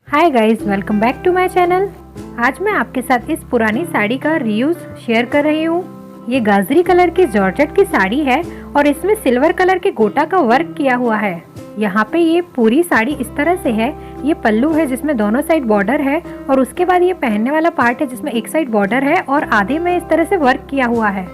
Hi guys, welcome back to my channel. आज मैं आपके साथ इस पुरानी साड़ी का रीयूज शेयर कर रही हूँ। ये गाजरी कलर की जॉर्जेट की साड़ी है और इसमें सिल्वर कलर के गोटा का वर्क किया हुआ है। यहाँ पे ये पूरी साड़ी इस तरह से है। ये पल्लू है जिसमें दोनों साइड बॉर्डर है और उसके बाद ये पहनने वाला पार्ट है जिसमें एक साइड बॉर्डर है और आधे में इस तरह से वर्क किया हुआ है।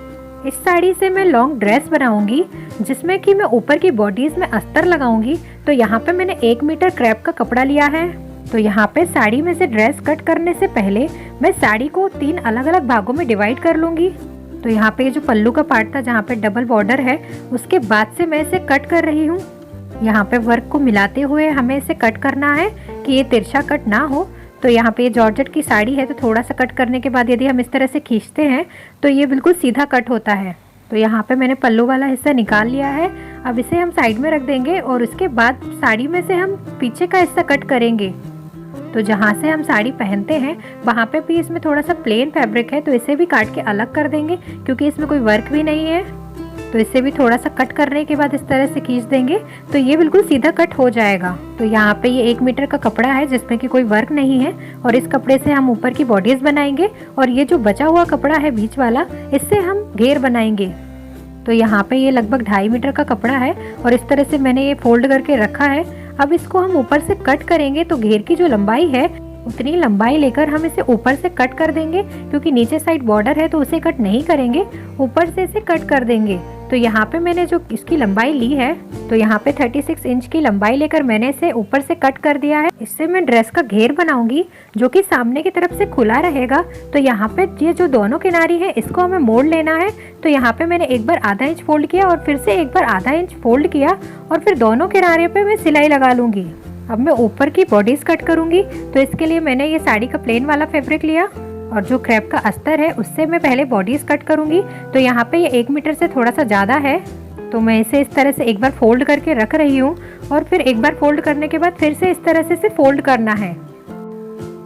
इस साड़ी से मैं लॉन्ग ड्रेस बनाऊंगी जिसमें कि मैं ऊपर की बॉडीज में अस्तर लगाऊंगी। तो यहाँ पे मैंने 1 मीटर क्रेप का कपड़ा लिया है। तो यहाँ पे साड़ी में से ड्रेस कट करने से पहले मैं साड़ी को 3 अलग अलग भागों में डिवाइड कर लूंगी। तो यहाँ पे ये जो पल्लू का पार्ट था जहाँ पे डबल बॉर्डर है उसके बाद से मैं इसे कट कर रही हूँ। यहाँ पे वर्क को मिलाते हुए हमें इसे कट करना है कि ये तिरछा कट ना हो। तो यहाँ पे ये जॉर्जेट की साड़ी है तो थोड़ा सा कट करने के बाद यदि हम इस तरह से खींचते हैं तो ये बिल्कुल सीधा कट होता है। तो यहाँ पे मैंने पल्लू वाला हिस्सा निकाल लिया है। अब इसे हम साइड में रख देंगे और उसके बाद साड़ी में से हम पीछे का हिस्सा कट करेंगे। तो जहाँ से हम साड़ी पहनते हैं वहाँ पे भी इसमें थोड़ा सा प्लेन फैब्रिक है तो इसे भी काट के अलग कर देंगे क्योंकि इसमें कोई वर्क भी नहीं है। तो इसे भी थोड़ा सा कट करने के बाद इस तरह से खींच देंगे तो ये बिल्कुल सीधा कट हो जाएगा। तो यहाँ पे ये 1 मीटर का कपड़ा है जिसमें कि कोई वर्क नहीं है और इस कपड़े से हम ऊपर की बॉडीज बनाएंगे और ये जो बचा हुआ कपड़ा है बीच वाला इससे हम घेर बनाएंगे। तो यहाँ पे ये लगभग 2.5 मीटर का कपड़ा है और इस तरह से मैंने ये फोल्ड करके रखा है। अब इसको हम ऊपर से कट करेंगे तो घेर की जो लंबाई है उतनी लंबाई लेकर हम इसे ऊपर से कट कर देंगे क्योंकि नीचे साइड बॉर्डर है तो उसे कट नहीं करेंगे, ऊपर से इसे कट कर देंगे। तो यहाँ पे मैंने जो इसकी लंबाई ली है तो यहाँ पे 36 इंच की लंबाई लेकर मैंने इसे ऊपर से कट कर दिया है। इससे मैं ड्रेस का घेर बनाऊंगी जो कि सामने की तरफ से खुला रहेगा। तो यहाँ पे ये जो दोनों किनारी है इसको हमें मोड़ लेना है। तो यहाँ पे मैंने एक बार आधा इंच फोल्ड किया और फिर से एक बार आधा इंच फोल्ड किया और फिर दोनों किनारे पे मैं सिलाई लगा लूंगी। अब मैं ऊपर की बॉडीज कट करूंगी। तो इसके लिए मैंने ये साड़ी का प्लेन वाला फैब्रिक लिया और जो क्रेप का अस्तर है उससे मैं पहले बॉडीज कट करूंगी। तो यहाँ पे ये 1 मीटर से थोड़ा सा ज़्यादा है तो मैं इसे इस तरह से एक बार फोल्ड करके रख रही हूँ और फिर एक बार फोल्ड करने के बाद फिर से इस तरह से इसे फोल्ड करना है।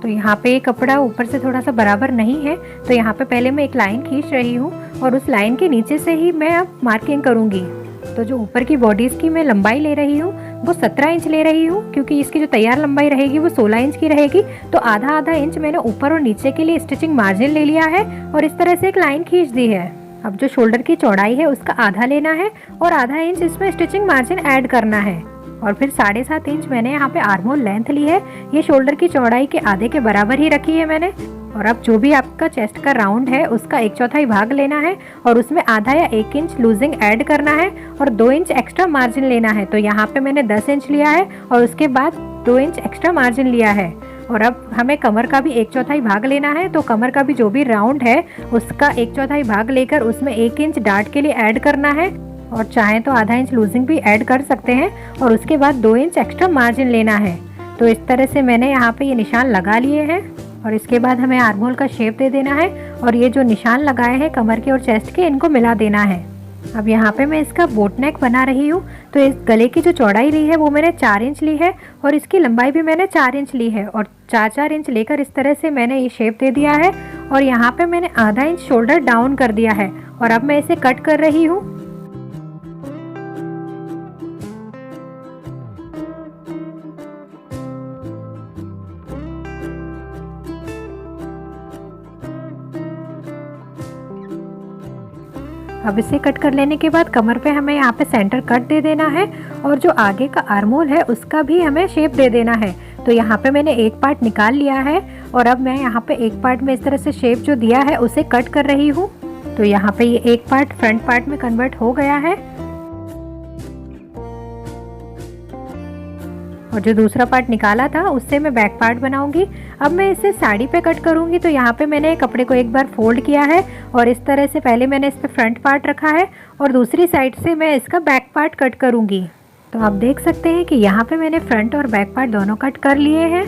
तो यहाँ पे ये कपड़ा ऊपर से थोड़ा सा बराबर नहीं है तो यहाँ पे पहले मैं एक लाइन खींच रही हूँ और उस लाइन के नीचे से ही मैं अब मार्किंग करूँगी। तो जो ऊपर की बॉडीज़ की मैं लंबाई ले रही हूँ वो 17 इंच ले रही हूँ क्योंकि इसकी जो तैयार लंबाई रहेगी वो 16 इंच की रहेगी। तो आधा आधा इंच मैंने ऊपर और नीचे के लिए स्टिचिंग मार्जिन ले लिया है और इस तरह से एक लाइन खींच दी है। अब जो शोल्डर की चौड़ाई है उसका आधा लेना है और आधा इंच इसमें स्टिचिंग मार्जिन ऐड करना है और फिर 7.5 इंच मैंने यहाँ पे आर्मोल लेंथ ली है। ये शोल्डर की चौड़ाई के आधे के बराबर ही रखी है मैंने। और अब जो भी आपका चेस्ट का राउंड है उसका 1/4 भाग लेना है और उसमें आधा या 1 इंच लूजिंग ऐड करना है और 2 इंच एक्स्ट्रा मार्जिन लेना है। तो यहाँ पे मैंने 10 इंच लिया है और उसके बाद 2 इंच एक्स्ट्रा मार्जिन लिया है। और अब हमें कमर का भी 1/4 भाग लेना है। तो कमर का भी जो भी राउंड है उसका 1/4 भाग लेकर उसमें 1 इंच डार्ट के लिए ऐड करना है और चाहें तो आधा इंच लूजिंग भी ऐड कर सकते हैं और उसके बाद 2 इंच एक्स्ट्रा मार्जिन लेना है। तो इस तरह से मैंने यहाँ पे ये निशान लगा लिए हैं और इसके बाद हमें आर्महोल का शेप दे देना है और ये जो निशान लगाए हैं कमर के और चेस्ट के इनको मिला देना है। अब यहाँ पे मैं इसका बोट नेक बना रही हूँ। तो इस गले की जो चौड़ाई ली है वो मैंने 4 इंच ली है और इसकी लंबाई भी मैंने 4 इंच ली है और 4-4 इंच लेकर इस तरह से मैंने ये शेप दे दिया है और यहाँ पे मैंने आधा इंच शोल्डर डाउन कर दिया है और अब मैं इसे कट कर रही हूँ। अब इसे कट कर लेने के बाद कमर पे हमें यहाँ पे सेंटर कट दे देना है और जो आगे का आर्महोल है उसका भी हमें शेप दे देना है। तो यहाँ पे मैंने एक पार्ट निकाल लिया है और अब मैं यहाँ पे एक पार्ट में इस तरह से शेप जो दिया है उसे कट कर रही हूँ। तो यहाँ पे ये एक पार्ट फ्रंट पार्ट में कन्वर्ट हो गया है और जो दूसरा पार्ट निकाला था उससे मैं बैक पार्ट बनाऊंगी। अब मैं इसे साड़ी पे कट करूंगी। तो यहाँ पे मैंने कपड़े को एक बार फोल्ड किया है और इस तरह से पहले मैंने इस पे फ्रंट पार्ट रखा है और दूसरी साइड से मैं इसका बैक पार्ट कट करूंगी। तो आप देख सकते हैं कि यहाँ पे मैंने फ्रंट और बैक पार्ट दोनों कट कर लिए हैं।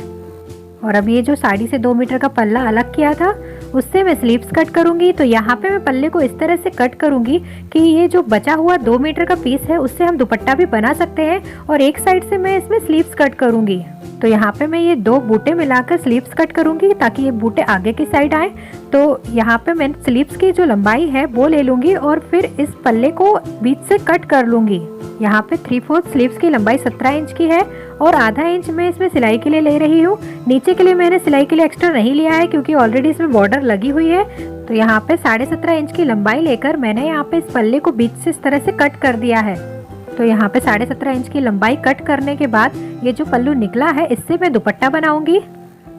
और अब ये जो साड़ी से 2 मीटर का पल्ला अलग किया था उससे मैं स्लीव्स कट करूंगी। तो यहाँ पे मैं पल्ले को इस तरह से कट करूंगी कि ये जो बचा हुआ 2 मीटर का पीस है उससे हम दुपट्टा भी बना सकते हैं और एक साइड से मैं इसमें स्लीव्स कट करूंगी। तो यहाँ पे मैं ये 2 बूटे मिलाकर स्लीव्स कट करूंगी ताकि ये बूटे आगे की साइड आए। तो यहाँ पे मैं स्लीव्स की जो लंबाई है वो ले लूँगी और फिर इस पल्ले को बीच से कट कर लूँगी। यहाँ पे 3/4 स्लीव्स की लंबाई 17 इंच की है और आधा इंच मैं इसमें सिलाई के लिए ले रही हूँ। नीचे के लिए मैंने सिलाई के लिए एक्स्ट्रा नहीं लिया है क्योंकि ऑलरेडी इसमें बॉर्डर लगी हुई है। तो यहाँ पे 17.5 इंच की लंबाई लेकर मैंने यहाँ पे इस पल्ले को बीच से इस तरह से कट कर दिया है। तो यहाँ पे 17.5 इंच की लंबाई कट करने के बाद ये जो पल्लू निकला है इससे मैं दुपट्टा बनाऊंगी।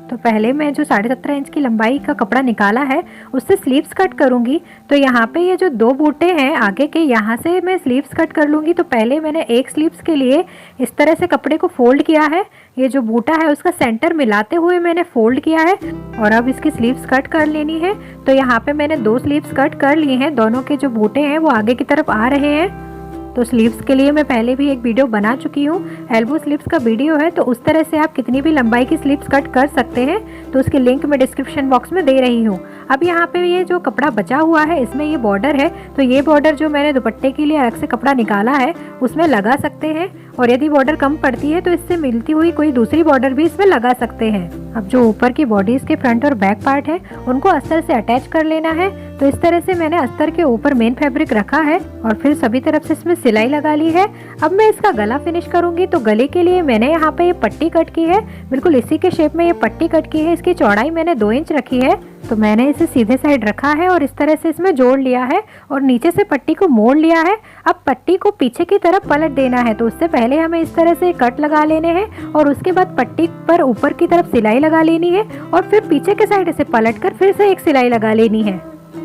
तो पहले मैं जो 17.5 इंच की लंबाई का कपड़ा निकाला है उससे स्लीव्स कट करूंगी। तो यहाँ पे ये जो 2 बूटे हैं आगे के, यहाँ से मैं स्लीव्स कट कर लूँगी। तो पहले मैंने एक स्लीव्स के लिए इस तरह से कपड़े को फोल्ड किया है। ये जो बूटा है उसका सेंटर मिलाते हुए मैंने फोल्ड किया है और अब इसकी स्लीव्स कट कर लेनी है। तो यहाँ पे मैंने 2 स्लीव्स कट कर लिए हैं। दोनों के जो बूटे हैं वो आगे की तरफ आ रहे हैं। तो स्लीव्स के लिए मैं पहले भी एक वीडियो बना चुकी हूँ, एल्बो स्लीव्स का वीडियो है। तो उस तरह से आप कितनी भी लंबाई की स्लीव्स कट कर सकते हैं। तो उसकी लिंक मैं डिस्क्रिप्शन बॉक्स में दे रही हूँ। अब यहाँ पे ये जो कपड़ा बचा हुआ है इसमें ये बॉर्डर है। तो ये बॉर्डर जो मैंने दुपट्टे के लिए अलग से कपड़ा निकाला है उसमें लगा सकते हैं और यदि बॉर्डर कम पड़ती है तो इससे मिलती हुई कोई दूसरी बॉर्डर भी इसमें लगा सकते हैं। अब जो ऊपर की बॉडीज के फ्रंट और बैक पार्ट है उनको अस्तर से अटैच कर लेना है। तो इस तरह से मैंने अस्तर के ऊपर मेन फैब्रिक रखा है और फिर सभी तरफ से इसमें सिलाई लगा ली है। अब मैं इसका गला फिनिश करूंगी। तो गले के लिए मैंने यहाँ पे ये पट्टी कट की है, बिल्कुल इसी के शेप में ये पट्टी कट की है। इसकी चौड़ाई मैंने 2 इंच रखी है। तो मैंने इसे सीधे साइड रखा है और इस तरह से इसमें जोड़ लिया है और नीचे से पट्टी को मोड़ लिया है। अब पट्टी को पीछे की तरफ पलट देना है। तो उससे पहले हमें इस तरह से कट लगा लेने हैं और उसके बाद पट्टी पर ऊपर की तरफ सिलाई लगा लेनी है और फिर पीछे के साइड इसे पलट कर फिर से एक सिलाई लगा लेनी है।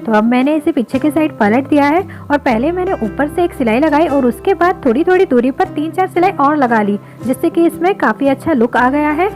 तो अब मैंने इसे पीछे के साइड पलट दिया है और पहले मैंने ऊपर से एक सिलाई लगाई और उसके बाद थोड़ी थोड़ी दूरी पर 3-4 सिलाई और लगा ली, जिससे कि इसमें काफी अच्छा लुक आ गया है।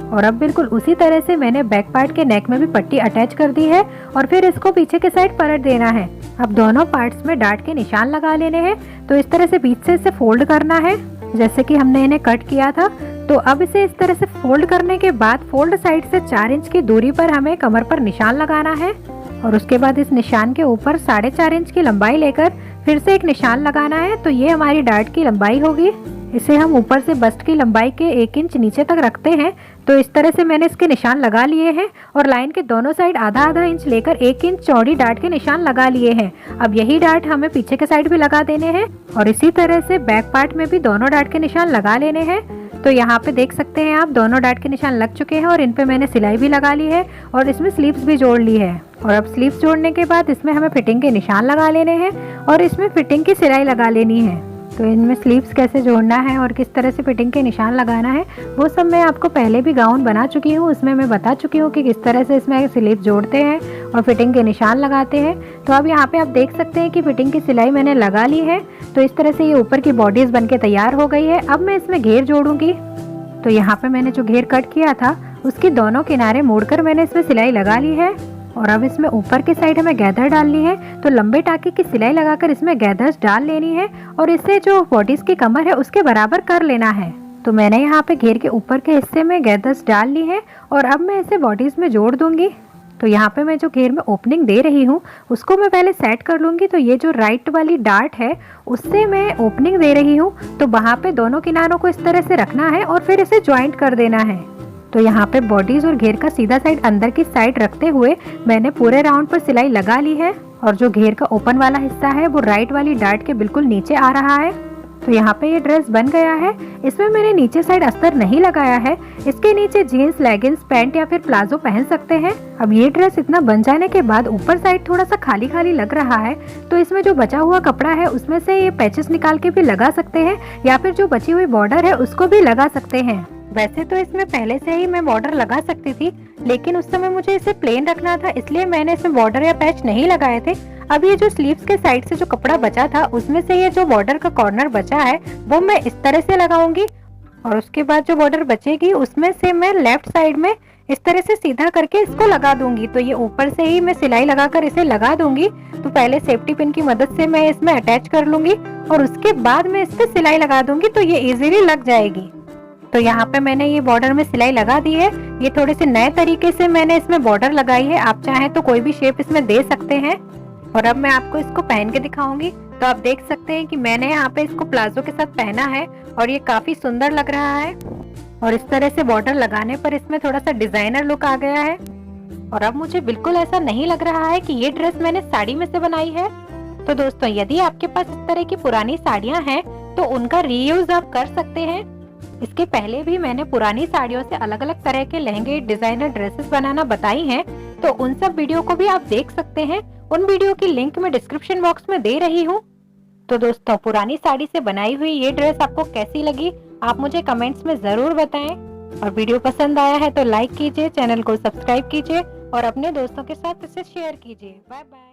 और अब बिल्कुल उसी तरह से मैंने बैक पार्ट के नेक में भी पट्टी अटैच कर दी है और फिर इसको पीछे के साइड पलट देना है। अब दोनों पार्ट्स में डार्ट के निशान लगा लेने हैं। तो इस तरह से बीच से इसे फोल्ड करना है जैसे कि हमने इन्हें कट किया था। तो अब इसे इस तरह से फोल्ड करने के बाद फोल्ड साइड से 4 इंच की दूरी पर हमें कमर पर निशान लगाना है और उसके बाद इस निशान के ऊपर 4.5 इंच की लंबाई लेकर फिर से एक निशान लगाना है। तो ये हमारी डार्ट की लंबाई होगी। इसे हम ऊपर से बस्ट की लंबाई के 1 इंच नीचे तक रखते हैं। तो इस तरह से मैंने इसके निशान लगा लिए हैं और लाइन के दोनों साइड आधा इंच लेकर 1 इंच चौड़ी डार्ट के निशान लगा लिए हैं। अब यही डार्ट हमें पीछे के साइड भी लगा देने हैं और इसी तरह से बैक पार्ट में भी दोनों डार्ट के निशान लगा लेने हैं। तो यहाँ पे देख सकते हैं आप दोनों डार्ट के निशान लग चुके हैं और इन पे मैंने सिलाई भी लगा ली है और इसमें स्लीव्स भी जोड़ ली है। और अब स्लीव्स जोड़ने के बाद इसमें हमें फिटिंग के निशान लगा लेने हैं और इसमें फिटिंग की सिलाई लगा लेनी है। तो इनमें स्लीव्स कैसे जोड़ना है और किस तरह से फिटिंग के निशान लगाना है वो सब मैं आपको पहले भी गाउन बना चुकी हूँ, उसमें मैं बता चुकी हूँ कि किस तरह से इसमें स्लीव जोड़ते हैं और फिटिंग के निशान लगाते हैं। तो अब यहाँ पे आप देख सकते हैं कि फिटिंग की सिलाई मैंने लगा ली है। तो इस तरह से ये ऊपर की बॉडीज बनके तैयार हो गई है। अब मैं इसमें घेर जोड़ूंगी। तो यहाँ पे मैंने जो घेर कट किया था उसके दोनों किनारे मोड़कर मैंने इसमें सिलाई लगा ली है और अब इसमें ऊपर की साइड हमें गैदर डालनी है। तो लंबे टाके की सिलाई लगाकर इसमें गैदर्स डाल लेनी है और इससे जो बॉडीज की कमर है उसके बराबर कर लेना है। तो मैंने यहाँ पे घेर के ऊपर के हिस्से में गैदर्स डाल ली है और अब मैं इसे बॉडीज में जोड़ दूंगी। तो यहाँ पे मैं जो घेर में ओपनिंग दे रही हूँ उसको मैं पहले सेट कर लूँगी। तो ये जो राइट वाली डार्ट है उससे मैं ओपनिंग दे रही हूँ। तो वहाँ पे दोनों किनारों को इस तरह से रखना है और फिर इसे ज्वाइंट कर देना है। तो यहाँ पे बॉडीज और घेर का सीधा साइड अंदर की साइड रखते हुए मैंने पूरे राउंड पर सिलाई लगा ली है और जो घेर का ओपन वाला हिस्सा है वो राइट वाली डार्ट के बिल्कुल नीचे आ रहा है। तो यहाँ पे ये ड्रेस बन गया है। इसमें मैंने नीचे साइड अस्तर नहीं लगाया है। इसके नीचे जीन्स, लेगिंग्स, पैंट या फिर प्लाजो पहन सकते हैं। अब ये ड्रेस इतना बन जाने के बाद ऊपर साइड थोड़ा सा खाली खाली लग रहा है। तो इसमें जो बचा हुआ कपड़ा है उसमें से ये पैचेस निकाल के भी लगा सकते हैं या फिर जो बची हुई बॉर्डर है उसको भी लगा सकते हैं। वैसे तो इसमें पहले से ही मैं बॉर्डर लगा सकती थी, लेकिन उस समय मुझे इसे प्लेन रखना था, इसलिए मैंने इसमें बॉर्डर या पैच नहीं लगाए थे। अब ये जो स्लीव्स के साइड से जो कपड़ा बचा था उसमें से ये जो बॉर्डर का कॉर्नर बचा है वो मैं इस तरह से लगाऊंगी और उसके बाद जो बॉर्डर बचेगी उसमें से मैं लेफ्ट साइड में इस तरह से सीधा करके इसको लगा दूंगी। तो ये ऊपर से ही मैं सिलाई लगाकर इसे लगा दूंगी। तो पहले सेफ्टी पिन की मदद से मैं इसमें अटैच कर लूंगी और उसके बाद मैं इस पे सिलाई लगा दूंगी तो ये इजीली लग जाएगी। तो यहाँ पे मैंने ये बॉर्डर में सिलाई लगा दी है। ये थोड़े से नए तरीके से मैंने इसमें बॉर्डर लगाई है। आप चाहें तो कोई भी शेप इसमें दे सकते हैं। और अब मैं आपको इसको पहन के दिखाऊंगी। तो आप देख सकते हैं कि मैंने यहाँ पे इसको प्लाजो के साथ पहना है और ये काफी सुंदर लग रहा है और इस तरह से बॉर्डर लगाने पर इसमें थोड़ा सा डिजाइनर लुक आ गया है। और अब मुझे बिल्कुल ऐसा नहीं लग रहा है कि ये ड्रेस मैंने साड़ी में से बनाई है। तो दोस्तों, यदि आपके पास इस तरह की पुरानी साड़ियाँ हैं तो उनका रीयूज आप कर सकते हैं। इसके पहले भी मैंने पुरानी साड़ियों से अलग अलग तरह के लहंगे, डिजाइनर ड्रेसेस बनाना बताई हैं, तो उन सब वीडियो को भी आप देख सकते हैं। उन वीडियो की लिंक मैं डिस्क्रिप्शन बॉक्स में दे रही हूँ। तो दोस्तों, पुरानी साड़ी से बनाई हुई ये ड्रेस आपको कैसी लगी, आप मुझे कमेंट्स में जरूर बताएं। और वीडियो पसंद आया है तो लाइक कीजिए, चैनल को सब्सक्राइब कीजिए और अपने दोस्तों के साथ इसे शेयर कीजिए। Bye bye.